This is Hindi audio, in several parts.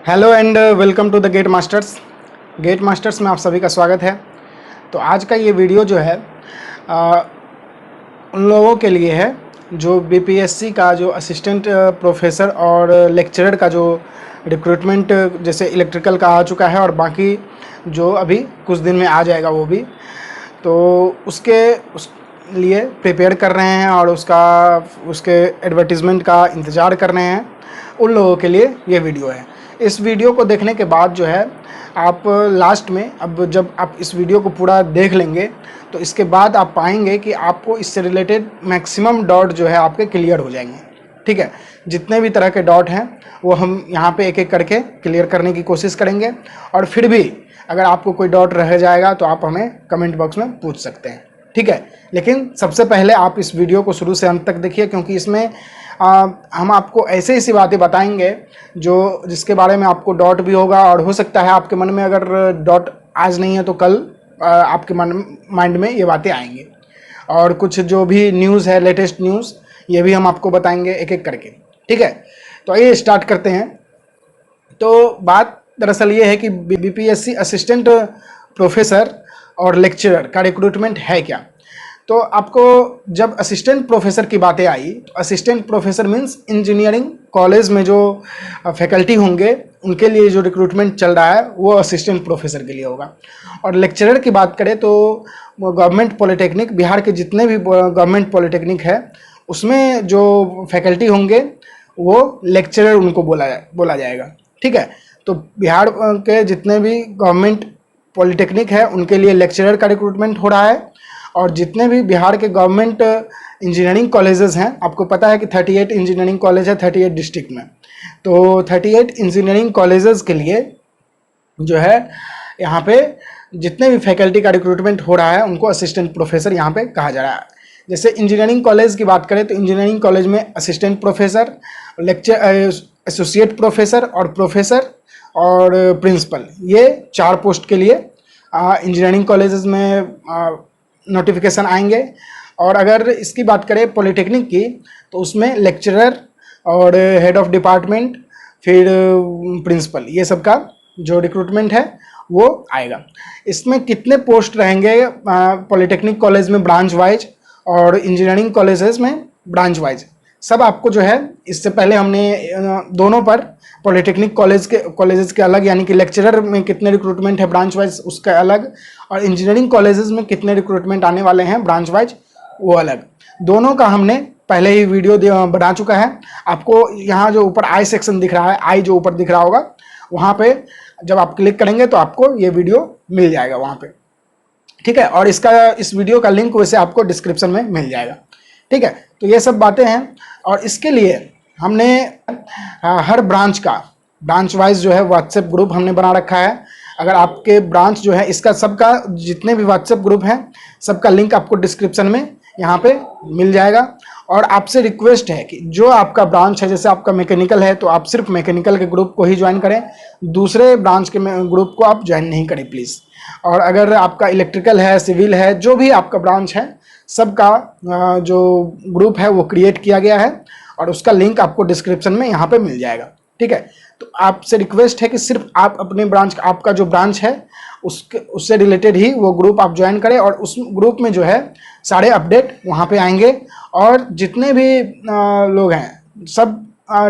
Hello and welcome to the GATE Masters. GATE Masters में आप सभी का स्वागत है। तो आज का ये वीडियो जो है उन लोगों के लिए है जो बीपीएससी का जो असिस्टेंट प्रोफेसर और लेक्चरर का जो रिक्रूटमेंट जैसे इलेक्ट्रिकल का आ चुका है और बाकी जो अभी कुछ दिन में आ जाएगा वो भी, तो उस लिए प्रिपेयर कर रहे हैं और उसके एडवर्टीज़मेंट का इंतज़ार कर रहे हैं। उन लोगों के लिए ये वीडियो है। इस वीडियो को देखने के बाद जो है आप लास्ट में, अब जब आप इस वीडियो को पूरा देख लेंगे तो इसके बाद आप पाएंगे कि आपको इससे रिलेटेड मैक्सिमम डाउट जो है आपके क्लियर हो जाएंगे। ठीक है, जितने भी तरह के डाउट हैं वो हम यहाँ पे एक एक करके क्लियर करने की कोशिश करेंगे। और फिर भी अगर आपको कोई डाउट रह जाएगा तो आप हमें कमेंट बॉक्स में पूछ सकते हैं। ठीक है, लेकिन सबसे पहले आप इस वीडियो को शुरू से अंत तक देखिए, क्योंकि इसमें हम आपको ऐसे ऐसी बातें बताएंगे जिसके बारे में आपको डाउट भी होगा, और हो सकता है आपके मन में अगर डाउट आज नहीं है तो कल आपके माइंड में ये बातें आएंगी। और कुछ जो भी न्यूज़ है, लेटेस्ट न्यूज़, ये भी हम आपको बताएंगे एक एक करके। ठीक है, तो आइए स्टार्ट करते हैं। तो बात दरअसल ये है कि बीपीएससी असिस्टेंट प्रोफेसर और लेक्चरर का रिक्रूटमेंट है क्या। तो आपको जब असिस्टेंट प्रोफेसर की बातें आई तो assistant professor means engineering college में जो फैकल्टी होंगे उनके लिए जो रिक्रूटमेंट चल रहा है वो असिस्टेंट प्रोफेसर के लिए होगा। और लेक्चरर की बात करें तो गवर्नमेंट पॉलिटेक्निक, बिहार के जितने भी गवर्नमेंट पॉलिटेक्निक है उसमें जो फैकल्टी होंगे वो लेक्चरर उनको बोला जाएगा। ठीक है, तो बिहार के जितने भी गवर्नमेंट पॉलिटेक्निक है उनके लिए लेक्चरर का रिक्रूटमेंट हो रहा है। और जितने भी बिहार के गवर्नमेंट इंजीनियरिंग कॉलेजेस हैं, आपको पता है कि 38 इंजीनियरिंग कॉलेज है 38 डिस्ट्रिक्ट में, तो 38 इंजीनियरिंग कॉलेजेस के लिए जो है यहाँ पे जितने भी फैकल्टी का रिक्रूटमेंट हो रहा है उनको असिस्टेंट प्रोफेसर यहाँ पे कहा जा रहा है। जैसे इंजीनियरिंग कॉलेज की बात करें तो इंजीनियरिंग कॉलेज में असिस्टेंट प्रोफेसर, एसोसिएट प्रोफेसर और प्रोफेसर और प्रिंसिपल, ये 4 पोस्ट के लिए इंजीनियरिंग कॉलेजेस में नोटिफिकेशन आएंगे। और अगर इसकी बात करें पॉलिटेक्निक की तो उसमें लेक्चरर और हेड ऑफ डिपार्टमेंट, फिर प्रिंसिपल, ये सब का जो रिक्रूटमेंट है वो आएगा। इसमें कितने पोस्ट रहेंगे पॉलिटेक्निक कॉलेज में ब्रांच वाइज और इंजीनियरिंग कॉलेजेस में ब्रांच वाइज, सब आपको जो है इससे पहले हमने दोनों पर पॉलिटेक्निक कॉलेजेस के अलग, यानी कि लेक्चरर में कितने रिक्रूटमेंट है ब्रांच वाइज उसका अलग, और इंजीनियरिंग कॉलेजेस में कितने रिक्रूटमेंट आने वाले हैं ब्रांच वाइज वो अलग, दोनों का हमने पहले ही वीडियो बना चुका है। आपको यहाँ जो ऊपर आई सेक्शन दिख रहा है, आई जो ऊपर दिख रहा होगा, वहाँ पे जब आप क्लिक करेंगे तो आपको ये वीडियो मिल जाएगा वहाँ पे। ठीक है, और इस वीडियो का लिंक वैसे आपको डिस्क्रिप्शन में मिल जाएगा। ठीक है, तो ये सब बातें हैं। और इसके लिए हमने हर ब्रांच वाइज जो है व्हाट्सएप ग्रुप हमने बना रखा है। अगर आपके ब्रांच जो है, इसका सबका जितने भी व्हाट्सएप ग्रुप हैं सबका लिंक आपको डिस्क्रिप्शन में यहाँ पे मिल जाएगा। और आपसे रिक्वेस्ट है कि जो आपका ब्रांच है, जैसे आपका मैकेनिकल है तो आप सिर्फ मैकेनिकल के ग्रुप को ही ज्वाइन करें, दूसरे ब्रांच के ग्रुप को आप ज्वाइन नहीं करें प्लीज़। और अगर आपका इलेक्ट्रिकल है, सिविल है, जो भी आपका ब्रांच है, सबका जो ग्रुप है वो क्रिएट किया गया है और उसका लिंक आपको डिस्क्रिप्शन में यहाँ पे मिल जाएगा। ठीक है, तो आपसे रिक्वेस्ट है कि सिर्फ आप अपने ब्रांच, आपका जो ब्रांच है उससे रिलेटेड ही वो ग्रुप आप ज्वाइन करें, और उस ग्रुप में जो है सारे अपडेट वहाँ पे आएंगे। और जितने भी लोग हैं सब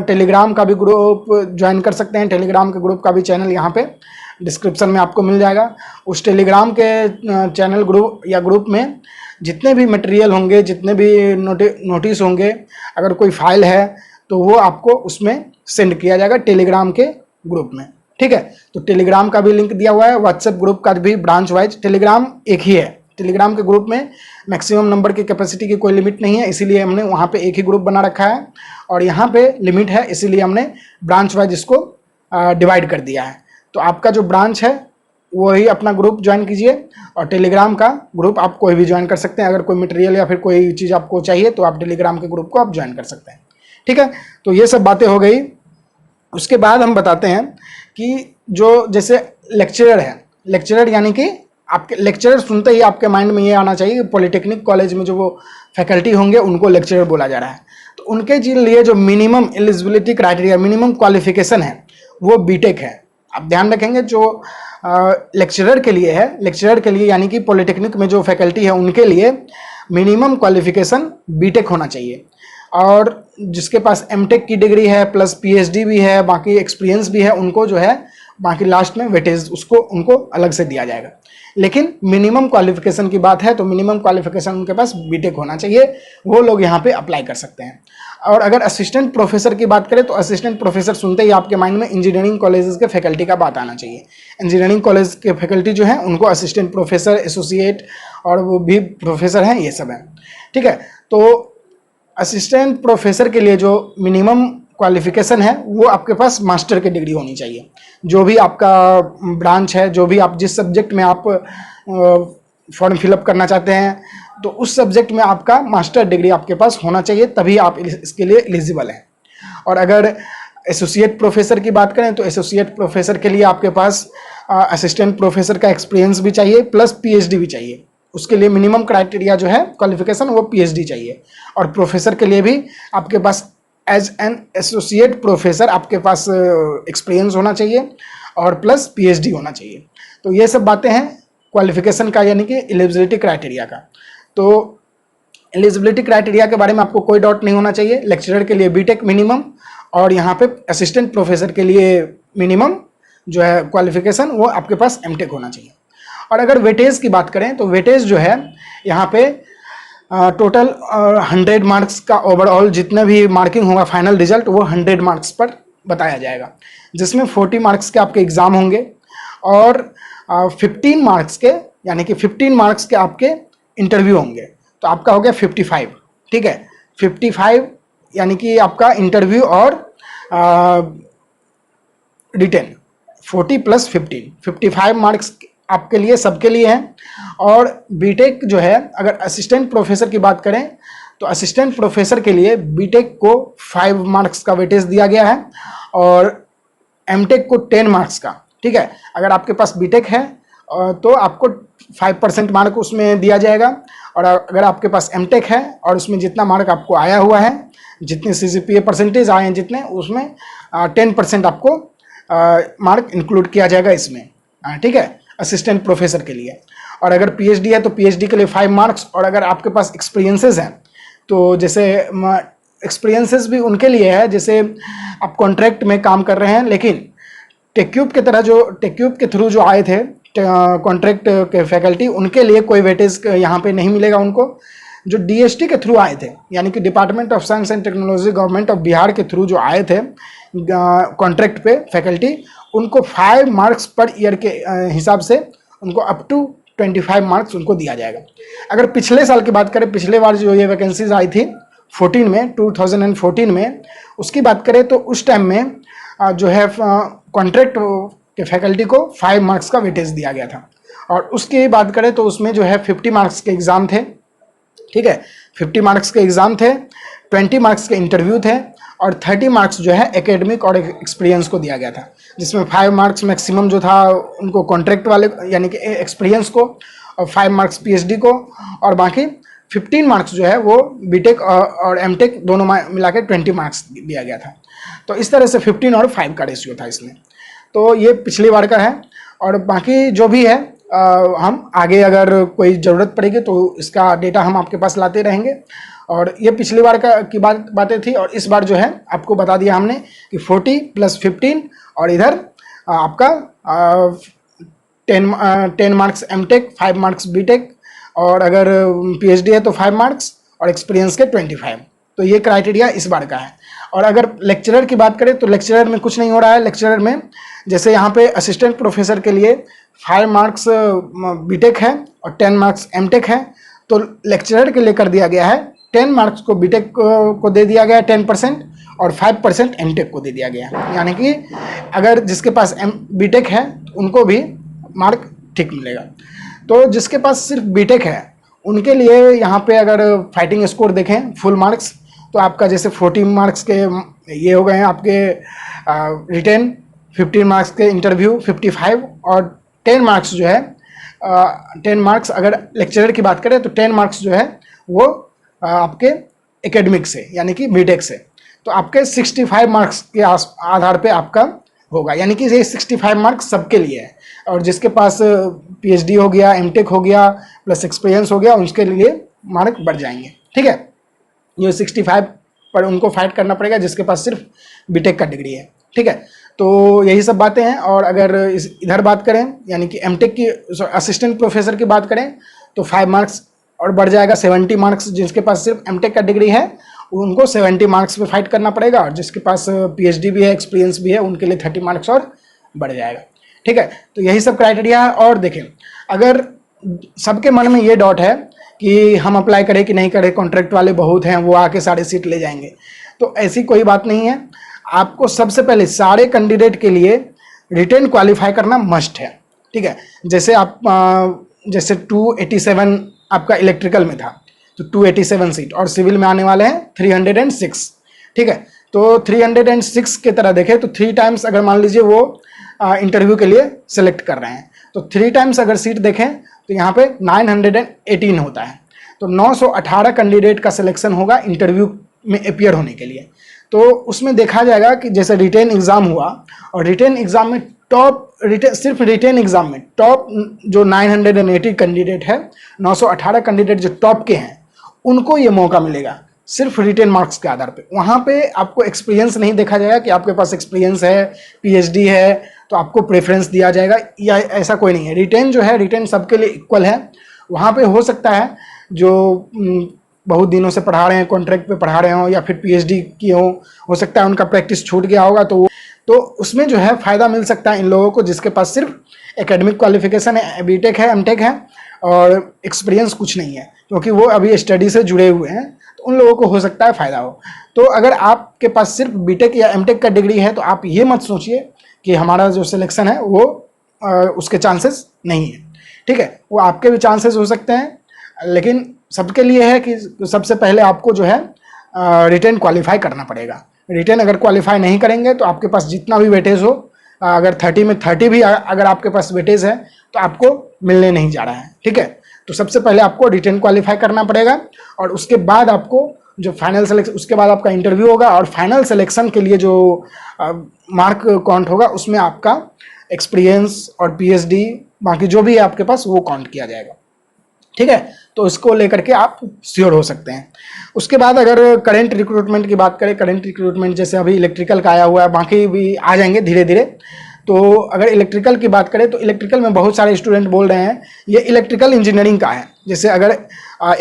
टेलीग्राम का भी ग्रुप ज्वाइन कर सकते हैं। टेलीग्राम के ग्रुप का भी चैनल यहाँ पे डिस्क्रिप्शन में आपको मिल जाएगा। उस टेलीग्राम के चैनल ग्रुप या ग्रुप में जितने भी मटेरियल होंगे, जितने भी नोटिस होंगे, अगर कोई फाइल है तो वो आपको उसमें सेंड किया जाएगा टेलीग्राम के ग्रुप में। ठीक है, तो टेलीग्राम का भी लिंक दिया हुआ है, व्हाट्सएप ग्रुप का भी ब्रांच वाइज। टेलीग्राम एक ही है, टेलीग्राम के ग्रुप में मैक्सिमम नंबर की कैपेसिटी की कोई लिमिट नहीं है, इसीलिए हमने वहाँ पे एक ही ग्रुप बना रखा है। और यहाँ पे लिमिट है, इसीलिए हमने ब्रांच वाइज इसको डिवाइड कर दिया है। तो आपका जो ब्रांच है वही अपना ग्रुप ज्वाइन कीजिए, और टेलीग्राम का ग्रुप आप कोई भी ज्वाइन कर सकते हैं। अगर कोई मटेरियल या फिर कोई चीज़ आपको चाहिए तो आप टेलीग्राम के ग्रुप को आप ज्वाइन कर सकते हैं। ठीक है, तो ये सब बातें हो गई। उसके बाद हम बताते हैं कि जो जैसे लेक्चरर है, लेक्चरर यानी कि आपके लेक्चरर सुनते ही आपके माइंड में ये आना चाहिए कि पॉलिटेक्निक कॉलेज में जो वो फैकल्टी होंगे उनको लेक्चरर बोला जा रहा है। तो उनके लिए जो minimum eligibility criteria, minimum qualification है वो बीटेक है। आप ध्यान रखेंगे जो लेक्चरर के लिए है, लेक्चरर के लिए यानी कि पॉलिटेक्निक में जो फैकल्टी है उनके लिए मिनिमम क्वालिफिकेशन बीटेक होना चाहिए, और जिसके पास एमटेक की डिग्री है प्लस पीएचडी भी है, बाकी एक्सपीरियंस भी है, उनको जो है बाकी लास्ट में वेटेज उसको उनको अलग से दिया जाएगा। लेकिन मिनिमम क्वालिफिकेशन की बात है तो मिनिमम क्वालिफिकेशन उनके पास बीटेक होना चाहिए, वो लोग यहाँ पे अप्लाई कर सकते हैं। और अगर असिस्टेंट प्रोफेसर की बात करें तो असिस्टेंट प्रोफेसर सुनते ही आपके माइंड में इंजीनियरिंग कॉलेजेस के फैकल्टी का बात आना चाहिए। इंजीनियरिंग कॉलेज के फैकल्टी जो है उनको असिस्टेंट प्रोफेसर, एसोसिएट और वो भी प्रोफेसर हैं, ये सब हैं, ठीक है। तो असिस्टेंट प्रोफेसर के लिए जो मिनिमम क्वालिफिकेशन है वो आपके पास मास्टर की डिग्री होनी चाहिए। जो भी आपका ब्रांच है, जो भी आप जिस सब्जेक्ट में आप फॉर्म फिलअप करना चाहते हैं, तो उस सब्जेक्ट में आपका मास्टर डिग्री आपके पास होना चाहिए, तभी आप इसके लिए एलिजिबल हैं। और अगर एसोसिएट प्रोफेसर की बात करें तो एसोसिएट प्रोफेसर के लिए आपके पास असिस्टेंट प्रोफेसर का एक्सपीरियंस भी चाहिए प्लस पीएचडी भी चाहिए। उसके लिए मिनिमम क्राइटेरिया जो है क्वालिफिकेशन वो पीएचडी चाहिए। और प्रोफेसर के लिए भी आपके पास एज एन एसोसिएट प्रोफेसर आपके पास एक्सपीरियंस होना चाहिए और प्लस पीएचडी होना चाहिए। तो ये सब बातें हैं क्वालिफिकेशन का, यानी कि एलिजिबिलिटी क्राइटेरिया का। तो एलिजिबिलिटी क्राइटेरिया के बारे में आपको कोई डाउट नहीं होना चाहिए। लेक्चरर के लिए बीटेक मिनिमम, और यहाँ पे असिस्टेंट प्रोफेसर के लिए मिनिमम जो है क्वालिफिकेशन वो आपके पास एमटेक होना चाहिए। और अगर वेटेज की बात करें तो वेटेज जो है यहाँ पे टोटल 100 मार्क्स का ओवरऑल जितने भी मार्किंग होगा फाइनल रिजल्ट वो 100 मार्क्स पर बताया जाएगा, जिसमें 40 मार्क्स के आपके एग्ज़ाम होंगे और 15 मार्क्स के, यानी कि 15 मार्क्स के आपके इंटरव्यू होंगे। तो आपका हो गया 55, ठीक है। 55 यानी कि आपका इंटरव्यू और रिटेन 40 प्लस 15, 55 मार्क्स आपके लिए, सबके लिए हैं। और बीटेक जो है, अगर असिस्टेंट प्रोफेसर की बात करें तो असिस्टेंट प्रोफेसर के लिए बीटेक को 5 मार्क्स का वेटेज दिया गया है और एमटेक को 10 मार्क्स का, ठीक है। अगर आपके पास बीटेक है तो आपको 5% मार्क उसमें दिया जाएगा, और अगर आपके पास एमटेक है और उसमें जितना मार्क आपको आया हुआ है, जितने सीजीपीए परसेंटेज आए हैं जितने, उसमें 10% आपको मार्क इंक्लूड किया जाएगा इसमें, ठीक है, असिस्टेंट प्रोफेसर के लिए। और अगर पीएचडी है तो पीएचडी के लिए 5 मार्क्स। और अगर आपके पास एक्सपीरियंसेस हैं तो जैसे एक्सपीरियंसेस भी उनके लिए है, जैसे आप कॉन्ट्रैक्ट में काम कर रहे हैं लेकिन टेक्यूब के तरह, जो टेक्यूब के थ्रू जो आए थे कॉन्ट्रैक्ट के फैकल्टी, उनके लिए कोई वेटेज यहाँ पे नहीं मिलेगा उनको। जो डीएसटी के थ्रू आए थे, यानी कि department of science and technology government of Bihar के थ्रू जो आए थे कॉन्ट्रैक्ट पे फैकल्टी, उनको 5 मार्क्स पर ईयर के हिसाब से उनको अप टू 25 मार्क्स उनको दिया जाएगा। अगर पिछले साल की बात करें, पिछले बार जो ये वैकेंसीज आई थी 14 में, 2014 में, उसकी बात करें तो उस टाइम में जो है कॉन्ट्रैक्ट के फैकल्टी को 5 मार्क्स का वेटेज दिया गया था। और उसकी बात करें तो उसमें जो है 50 मार्क्स के एग्ज़ाम थे, ठीक है, 50 मार्क्स के एग्ज़ाम थे, 20 मार्क्स के इंटरव्यू थे और 30 मार्क्स जो है एकेडमिक और एक्सपीरियंस को दिया गया था, जिसमें 5 मार्क्स मैक्सिमम जो था उनको कॉन्ट्रैक्ट वाले यानी कि एक्सपीरियंस को, और 5 मार्क्स पीएचडी को, और बाकी 15 मार्क्स जो है वो बीटेक और एमटेक दोनों मिला के 20 मार्क्स दिया गया था। तो इस तरह से 15 और 5 का रेशियो था इसमें। तो ये पिछली बार का है, और बाकी जो भी है हम आगे अगर कोई ज़रूरत पड़ेगी तो इसका डेटा हम आपके पास लाते रहेंगे। और ये पिछली बार की बातें थी, और इस बार जो है आपको बता दिया हमने कि 40 प्लस 15 और इधर आपका 10 मार्क्स एमटेक, 5 मार्क्स बीटेक, और अगर पीएचडी है तो 5 मार्क्स और एक्सपीरियंस के 25। तो ये क्राइटेरिया इस बार का है। और अगर लेक्चरर की बात करें तो लेक्चरर में कुछ नहीं हो रहा है। लेक्चरर में जैसे यहाँ पे असिस्टेंट प्रोफेसर के लिए 5 मार्क्स बीटेक है और 10 मार्क्स एमटेक है, तो लेक्चरर के लिए कर दिया गया है 10 मार्क्स को बीटेक को दे दिया गया है 10% और 5% एमटेक को दे दिया गया है। यानी कि अगर जिसके पास बीटेक है उनको भी मार्क ठीक मिलेगा। तो जिसके पास सिर्फ बीटेक है उनके लिए यहाँ पे अगर फाइटिंग स्कोर देखें फुल मार्क्स, तो आपका जैसे 14 मार्क्स के ये हो गए हैं आपके रिटेन, 15 मार्क्स के इंटरव्यू, 55 और 10 मार्क्स जो है 10 मार्क्स अगर लेक्चरर की बात करें तो 10 मार्क्स जो है वो आपके एकेडमिक से यानी कि बीटेक से। तो आपके 65 मार्क्स के आधार पे आपका होगा, यानी कि ये 65 मार्क्स सबके लिए है। और जिसके पास पीएचडी हो गया, एमटेक हो गया, प्लस एक्सपीरियंस हो गया, उसके लिए मार्क बढ़ जाएंगे। ठीक है, ये 65 पर उनको फाइट करना पड़ेगा जिसके पास सिर्फ बीटेक का डिग्री है। ठीक है, तो यही सब बातें हैं। और अगर इधर बात करें यानी कि एमटेक की असिस्टेंट प्रोफेसर की बात करें तो 5 मार्क्स और बढ़ जाएगा, 70 मार्क्स। जिसके पास सिर्फ एमटेक का डिग्री है उनको 70 मार्क्स पे फाइट करना पड़ेगा, और जिसके पास पीएचडी भी है, एक्सपीरियंस भी है, उनके लिए 30 मार्क्स और बढ़ जाएगा। ठीक है, तो यही सब क्राइटेरिया है। और देखें, अगर सबके मन में ये डाउट है कि हम अप्लाई करें कि नहीं करें, कॉन्ट्रैक्ट वाले बहुत हैं, वो आके सारे सीट ले जाएंगे, तो ऐसी कोई बात नहीं है। आपको सबसे पहले सारे कैंडिडेट के लिए रिटेन क्वालिफाई करना मस्ट है। ठीक है, जैसे आप जैसे 287 आपका इलेक्ट्रिकल में था तो 287 सीट, और सिविल में आने वाले हैं 306। ठीक है, तो 306 की तरह देखें तो 3 टाइम्स अगर मान लीजिए वो इंटरव्यू के लिए सेलेक्ट कर रहे हैं, तो 3 टाइम्स अगर सीट देखें तो यहाँ पे 918 होता है। तो 918 कैंडिडेट का सिलेक्शन होगा इंटरव्यू में अपियर होने के लिए। तो उसमें देखा जाएगा कि जैसे रिटेन एग्ज़ाम हुआ, और रिटेन एग्ज़ाम में सिर्फ रिटेन एग्ज़ाम में टॉप जो 980 कैंडिडेट है, 918 कैंडिडेट जो टॉप के हैं, उनको ये मौका मिलेगा सिर्फ रिटेन मार्क्स के आधार पे। वहाँ पे आपको एक्सपीरियंस नहीं देखा जाएगा कि आपके पास एक्सपीरियंस है, पीएचडी है तो आपको प्रेफरेंस दिया जाएगा, या ऐसा कोई नहीं है। रिटेन जो है, रिटेन सबके लिए इक्वल है। वहाँ पे हो सकता है जो बहुत दिनों से पढ़ा रहे हैं, कॉन्ट्रैक्ट पे पढ़ा रहे हों, या फिर पीएचडी किए हों, हो सकता है उनका प्रैक्टिस छूट गया होगा, तो उसमें जो है फ़ायदा मिल सकता है इन लोगों को जिसके पास सिर्फ एकेडमिक क्वालिफिकेशन है, बीटेक है, एमटेक है, और एक्सपीरियंस कुछ नहीं है, क्योंकि वो अभी स्टडी से जुड़े हुए हैं, तो उन लोगों को हो सकता है फ़ायदा हो। तो अगर आपके पास सिर्फ बीटेक या एमटेक का डिग्री है तो आप ये मत सोचिए कि हमारा जो सिलेक्शन है वो उसके चांसेस नहीं है। ठीक है, वो आपके भी चांसेस हो सकते हैं, लेकिन सबके लिए है कि सबसे पहले आपको जो है रिटेन क्वालिफाई करना पड़ेगा। रिटेन अगर क्वालिफाई नहीं करेंगे तो आपके पास जितना भी वेटेज हो, अगर 30 में 30 भी अगर आपके पास वेटेज है तो आपको मिलने नहीं जा रहा है। ठीक है, तो सबसे पहले आपको रिटेन क्वालिफाई करना पड़ेगा, और उसके बाद आपको जो फाइनल सिलेक्शन, उसके बाद आपका इंटरव्यू होगा, और फाइनल सिलेक्शन के लिए जो मार्क काउंट होगा उसमें आपका एक्सपीरियंस और पीएचडी बाकी जो भी है आपके पास वो काउंट किया जाएगा। ठीक है, तो इसको लेकर के आप श्योर हो सकते हैं। उसके बाद अगर करंट रिक्रूटमेंट की बात करें, करंट रिक्रूटमेंट जैसे अभी इलेक्ट्रिकल का आया हुआ है, बाकी भी आ जाएंगे धीरे धीरे। तो अगर इलेक्ट्रिकल की बात करें तो इलेक्ट्रिकल में बहुत सारे स्टूडेंट बोल रहे हैं ये इलेक्ट्रिकल इंजीनियरिंग का है। जैसे अगर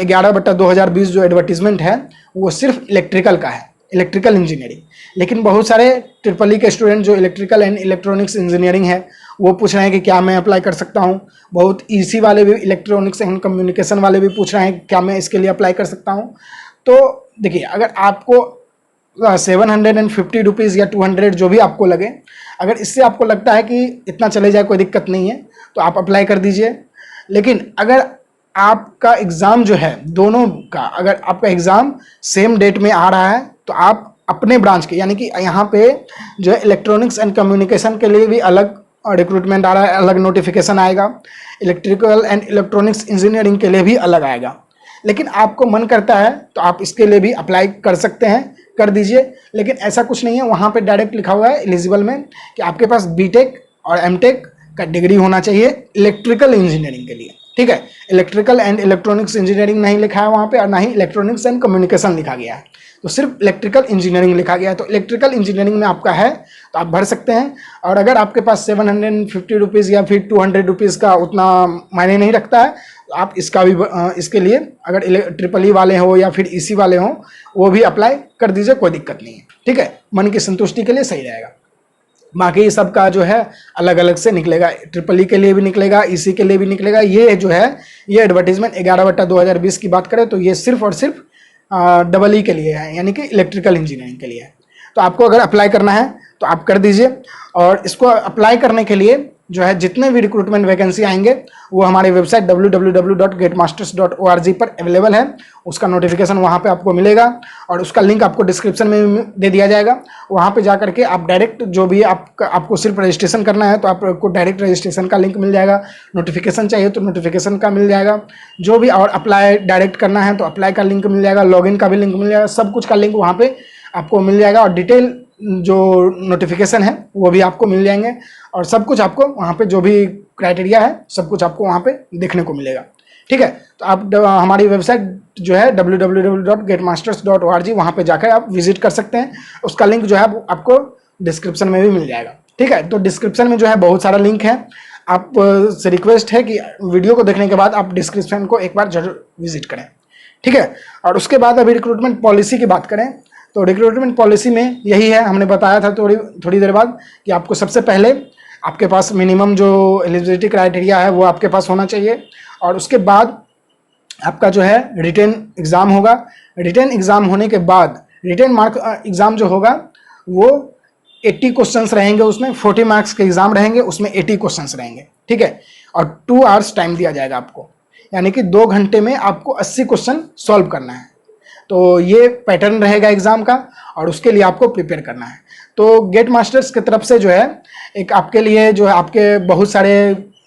11/2020 जो एडवर्टीजमेंट है वो सिर्फ इलेक्ट्रिकल का है, इलेक्ट्रिकल इंजीनियरिंग। लेकिन बहुत सारे ट्रिपल ई के स्टूडेंट जो इलेक्ट्रिकल एंड इलेक्ट्रॉनिक्स इंजीनियरिंग है वो पूछ रहे हैं कि क्या मैं अप्लाई कर सकता हूँ। बहुत ईसी वाले भी, इलेक्ट्रॉनिक्स एंड कम्युनिकेशन वाले भी पूछ रहे हैं क्या मैं इसके लिए अप्लाई कर सकता हूँ। तो देखिए, अगर आपको 750 रुपीज़ या 200 जो भी आपको लगे, अगर इससे आपको लगता है कि इतना चले जाए कोई दिक्कत नहीं है तो आप अप्लाई कर दीजिए। लेकिन अगर आपका एग्ज़ाम जो है दोनों का, अगर आपका एग्ज़ाम सेम डेट में आ रहा है तो आप अपने ब्रांच के, यानी कि यहाँ पे जो है इलेक्ट्रॉनिक्स एंड कम्युनिकेशन के लिए भी अलग रिक्रूटमेंट आ रहा है, अलग नोटिफिकेशन आएगा, इलेक्ट्रिकल एंड इलेक्ट्रॉनिक्स इंजीनियरिंग के लिए भी अलग आएगा। लेकिन आपको मन करता है तो आप इसके लिए भी अप्लाई कर सकते हैं, कर दीजिए। लेकिन ऐसा कुछ नहीं है, वहाँ पे डायरेक्ट लिखा हुआ है एलिजिबल में कि आपके पास बीटेक और एमटेक का डिग्री होना चाहिए इलेक्ट्रिकल इंजीनियरिंग के लिए। ठीक है, इलेक्ट्रिकल एंड इलेक्ट्रॉनिक्स इंजीनियरिंग नहीं लिखा है वहाँ पे, और ना ही इलेक्ट्रॉनिक्स एंड कम्युनिकेशन लिखा गया है, तो सिर्फ इलेक्ट्रिकल इंजीनियरिंग लिखा गया है। तो इलेक्ट्रिकल इंजीनियरिंग में आपका है तो आप भर सकते हैं। और अगर आपके पास 750 रुपीज़ या फिर 200 रुपीज़ का उतना मायने नहीं रखता है तो आप इसका भी इसके लिए अगर ट्रिपल ई वाले हो या फिर ईसी वाले हों वो भी अप्लाई कर दीजिए, कोई दिक्कत नहीं है। ठीक है, मन की संतुष्टि के लिए सही रहेगा। बाकी सबका जो है अलग अलग से निकलेगा, ट्रिपल ई के लिए भी निकलेगा, ईसी के लिए भी निकलेगा। ये जो है ये एडवर्टीजमेंट 11/2020 की बात करें तो ये सिर्फ और सिर्फ डबल ई के लिए है, यानी कि इलेक्ट्रिकल इंजीनियरिंग के लिए है। तो आपको अगर अप्लाई करना है तो आप कर दीजिए। और इसको अप्लाई करने के लिए जो है जितने भी रिक्रूटमेंट वैकेंसी आएंगे वो हमारे वेबसाइट www.getmasters.org पर अवेलेबल है, उसका नोटिफिकेशन वहाँ पे आपको मिलेगा, और उसका लिंक आपको डिस्क्रिप्शन में दे दिया जाएगा। वहाँ पे जा करके आप डायरेक्ट जो भी आपको सिर्फ रजिस्ट्रेशन करना है तो आपको डायरेक्ट रजिस्ट्रेशन का लिंक मिल जाएगा, नोटिफिकेशन चाहिए तो नोटिफिकेशन का मिल जाएगा, जो भी और अप्लाई डायरेक्ट करना है तो अप्लाई का लिंक मिल जाएगा, लॉगिन का भी लिंक मिल जाएगा, सब कुछ का लिंक वहाँ पर आपको मिल जाएगा। और डिटेल जो नोटिफिकेशन है वो भी आपको मिल जाएंगे, और सब कुछ आपको वहाँ पे जो भी क्राइटेरिया है सब कुछ आपको वहाँ पे देखने को मिलेगा। ठीक है, तो आप हमारी वेबसाइट जो है www.getmasters.org वहाँ पे जाकर आप विजिट कर सकते हैं। उसका लिंक जो है आपको डिस्क्रिप्शन में भी मिल जाएगा। ठीक है, तो डिस्क्रिप्शन में जो है बहुत सारा लिंक है। आप से रिक्वेस्ट है कि वीडियो को देखने के बाद आप डिस्क्रिप्शन को एक बार जरूर विजिट करें। ठीक है, और उसके बाद अभी रिक्रूटमेंट पॉलिसी की बात करें तो रिक्रूटमेंट पॉलिसी में यही है, हमने बताया था थोड़ी देर बाद कि आपको सबसे पहले आपके पास मिनिमम जो एलिजिबिलिटी क्राइटेरिया है वो आपके पास होना चाहिए, और उसके बाद आपका जो है रिटेन एग्ज़ाम होगा। रिटेन एग्ज़ाम होने के बाद रिटेन मार्क एग्ज़ाम जो होगा वो 80 क्वेश्चंस रहेंगे, उसमें 40 मार्क्स के एग्ज़ाम रहेंगे, उसमें 80 क्वेश्चंस रहेंगे। ठीक है, और 2 आवर्स टाइम दिया जाएगा आपको, यानी कि 2 घंटे में आपको 80 क्वेश्चन सॉल्व करना है। तो ये पैटर्न रहेगा एग्ज़ाम का, और उसके लिए आपको प्रिपेयर करना है। तो गेट मास्टर्स की तरफ से जो है एक आपके लिए जो है आपके बहुत सारे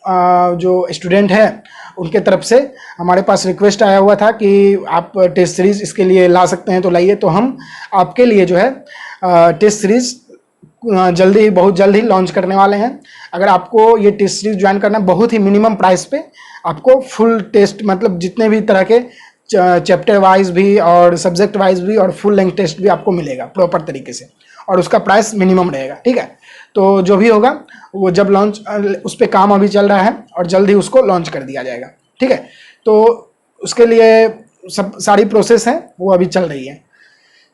जो स्टूडेंट हैं उनके तरफ से हमारे पास रिक्वेस्ट आया हुआ था कि आप टेस्ट सीरीज़ इसके लिए ला सकते हैं, तो लाइए। तो हम आपके लिए जो है टेस्ट सीरीज़ बहुत जल्दी लॉन्च करने वाले हैं। अगर आपको ये टेस्ट सीरीज ज्वाइन करना है, बहुत ही मिनिमम प्राइस पे आपको फुल टेस्ट, मतलब जितने भी तरह के चैप्टर वाइज भी और सब्जेक्ट वाइज भी और फुल लेंथ टेस्ट भी आपको मिलेगा प्रॉपर तरीके से, और उसका प्राइस मिनिमम रहेगा। ठीक है, तो जो भी होगा वो जब लॉन्च, उस पर काम अभी चल रहा है और जल्दी उसको लॉन्च कर दिया जाएगा। ठीक है, तो उसके लिए सब सारी प्रोसेस है वो अभी चल रही है।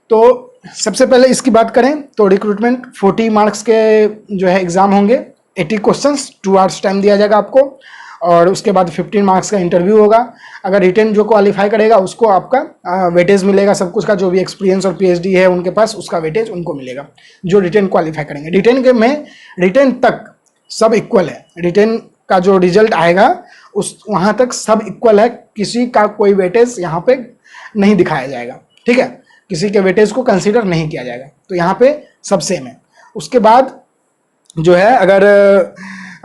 तो सबसे पहले इसकी बात करें तो रिक्रूटमेंट 40 मार्क्स के जो है एग्ज़ाम होंगे, 80 क्वेश्चंस, 2 आवर्स टाइम दिया जाएगा आपको, और उसके बाद 15 मार्क्स का इंटरव्यू होगा। अगर रिटेन जो क्वालिफाई करेगा उसको आपका वेटेज मिलेगा, सब कुछ का, जो भी एक्सपीरियंस और पीएचडी है उनके पास उसका वेटेज उनको मिलेगा जो रिटेन क्वालिफाई करेंगे। रिटेन तक सब इक्वल है, रिटेन का जो रिजल्ट आएगा उस वहाँ तक सब इक्वल है, किसी का कोई वेटेज यहाँ पे नहीं दिखाया जाएगा। ठीक है, किसी के वेटेज को कंसीडर नहीं किया जाएगा, तो यहाँ पे सब सेम है। उसके बाद जो है अगर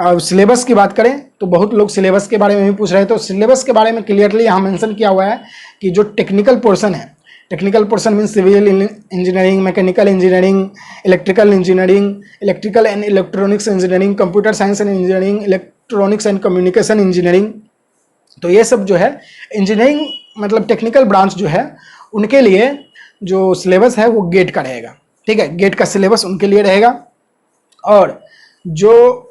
सिलेबस की बात करें तो बहुत लोग सिलेबस के बारे में भी पूछ रहे हैं, तो सिलेबस के बारे में क्लियरली यहाँ मेंशन किया हुआ है कि जो टेक्निकल पोर्शन है, technical portion means civil engineering, mechanical engineering, electrical engineering, electrical and electronics engineering, computer science and engineering, electronics and communication engineering. तो ये सब जो है इंजीनियरिंग मतलब टेक्निकल ब्रांच जो है उनके लिए जो सिलेबस है वो गेट का रहेगा। ठीक है, गेट का सिलेबस उनके लिए रहेगा। और जो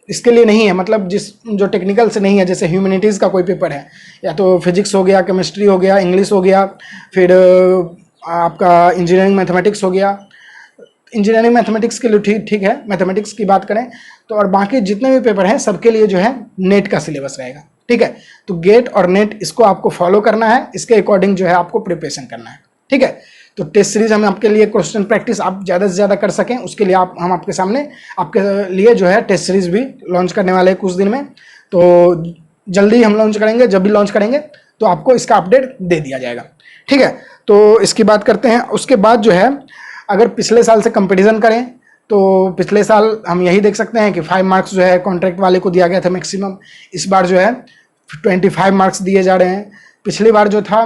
इसके लिए नहीं है, मतलब जो टेक्निकल से नहीं है, जैसे ह्यूमैनिटीज़ का कोई पेपर है, या तो फिजिक्स हो गया, केमिस्ट्री हो गया, इंग्लिश हो गया, फिर आपका इंजीनियरिंग मैथमेटिक्स हो गया। इंजीनियरिंग मैथमेटिक्स के लिए ठीक है, मैथमेटिक्स की बात करें तो, और बाकी जितने भी पेपर हैं सबके लिए जो है नेट का सिलेबस रहेगा। ठीक है, तो गेट और नेट इसको आपको फॉलो करना है, इसके अकॉर्डिंग जो है आपको प्रिपरेशन करना है। ठीक है, तो टेस्ट सीरीज हम आपके लिए क्वेश्चन प्रैक्टिस आप ज़्यादा से ज़्यादा कर सकें उसके लिए हम आपके सामने आपके लिए जो है टेस्ट सीरीज भी लॉन्च करने वाले हैं कुछ दिन में। तो जल्दी हम लॉन्च करेंगे, जब भी लॉन्च करेंगे तो आपको इसका अपडेट दे दिया जाएगा। ठीक है, तो इसकी बात करते हैं। उसके बाद जो है अगर पिछले साल से कंपेरिजन करें तो पिछले साल हम यही देख सकते हैं कि 5 मार्क्स जो है कॉन्ट्रैक्ट वाले को दिया गया था मैक्सिमम, इस बार जो है 25 मार्क्स दिए जा रहे हैं। पिछली बार जो था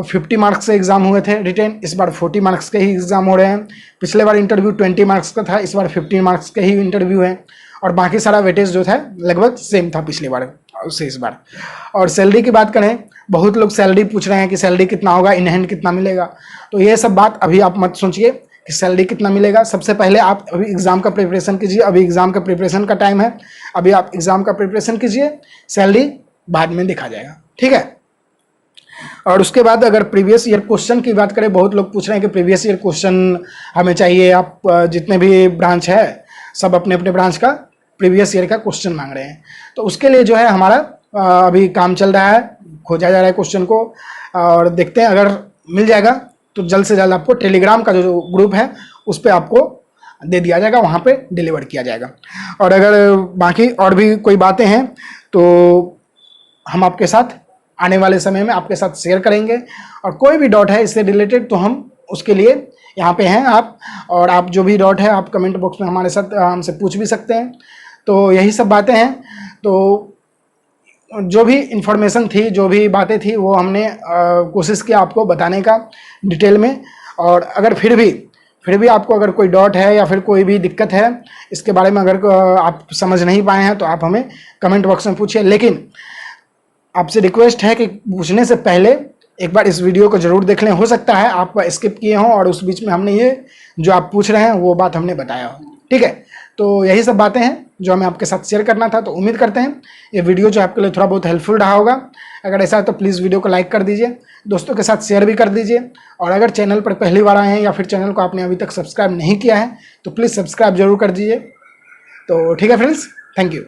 50 मार्क्स से एग्ज़ाम हुए थे रिटेन, इस बार 40 मार्क्स के ही एग्ज़ाम हो रहे हैं। पिछले बार इंटरव्यू 20 मार्क्स का था, इस बार 15 मार्क्स के ही इंटरव्यू है, और बाकी सारा वेटेज जो था लगभग सेम था पिछली बार से इस बार। और सैलरी की बात करें, बहुत लोग सैलरी पूछ रहे हैं कि सैलरी कितना होगा, इन हैंड कितना मिलेगा, तो ये सब बात अभी आप मत सोचिए कि सैलरी कितना मिलेगा। सबसे पहले आप अभी एग्ज़ाम का प्रिपरेशन कीजिए, अभी एग्ज़ाम का प्रिपरेशन का टाइम है, अभी आप एग्ज़ाम का प्रिपरेशन कीजिए, सैलरी बाद में देखा जाएगा। ठीक है, और उसके बाद अगर प्रीवियस ईयर क्वेश्चन की बात करें, बहुत लोग पूछ रहे हैं कि प्रीवियस ईयर क्वेश्चन हमें चाहिए, आप जितने भी ब्रांच है सब अपने अपने ब्रांच का प्रीवियस ईयर का क्वेश्चन मांग रहे हैं। तो उसके लिए जो है हमारा अभी काम चल रहा है, खोजा जा रहा है क्वेश्चन को, और देखते हैं अगर मिल जाएगा तो जल्द से जल्द आपको टेलीग्राम का जो ग्रुप है उस पर आपको दे दिया जाएगा, वहाँ पे डिलीवर किया जाएगा। और अगर बाकी और भी कोई बातें हैं तो हम आपके साथ आने वाले समय में आपके साथ शेयर करेंगे, और कोई भी डाउट है इससे रिलेटेड तो हम उसके लिए यहाँ पे हैं आप, और आप जो भी डाउट है आप कमेंट बॉक्स में हमारे साथ हमसे पूछ भी सकते हैं। तो यही सब बातें हैं। तो जो भी इंफॉर्मेशन थी, जो भी बातें थी वो हमने कोशिश किया आपको बताने का डिटेल में, और अगर फिर भी फिर भी आपको अगर कोई डाउट है या फिर कोई भी दिक्कत है इसके बारे में, अगर आप समझ नहीं पाए हैं तो आप हमें कमेंट बॉक्स में पूछिए। लेकिन आपसे रिक्वेस्ट है कि पूछने से पहले एक बार इस वीडियो को ज़रूर देख लें। हो सकता है आप स्किप किए हों और उस बीच में हमने ये जो आप पूछ रहे हैं वो बात हमने बताया हो। ठीक है, तो यही सब बातें हैं जो हमें आपके साथ शेयर करना था। तो उम्मीद करते हैं ये वीडियो जो आपके लिए थोड़ा बहुत हेल्पफुल रहा होगा। अगर ऐसा है तो प्लीज़ वीडियो को लाइक कर दीजिए, दोस्तों के साथ शेयर भी कर दीजिए। और अगर चैनल पर पहली बार आए हैं या फिर चैनल को आपने अभी तक सब्सक्राइब नहीं किया है तो प्लीज़ सब्सक्राइब जरूर कर दीजिए। तो ठीक है फ्रेंड्स, थैंक यू।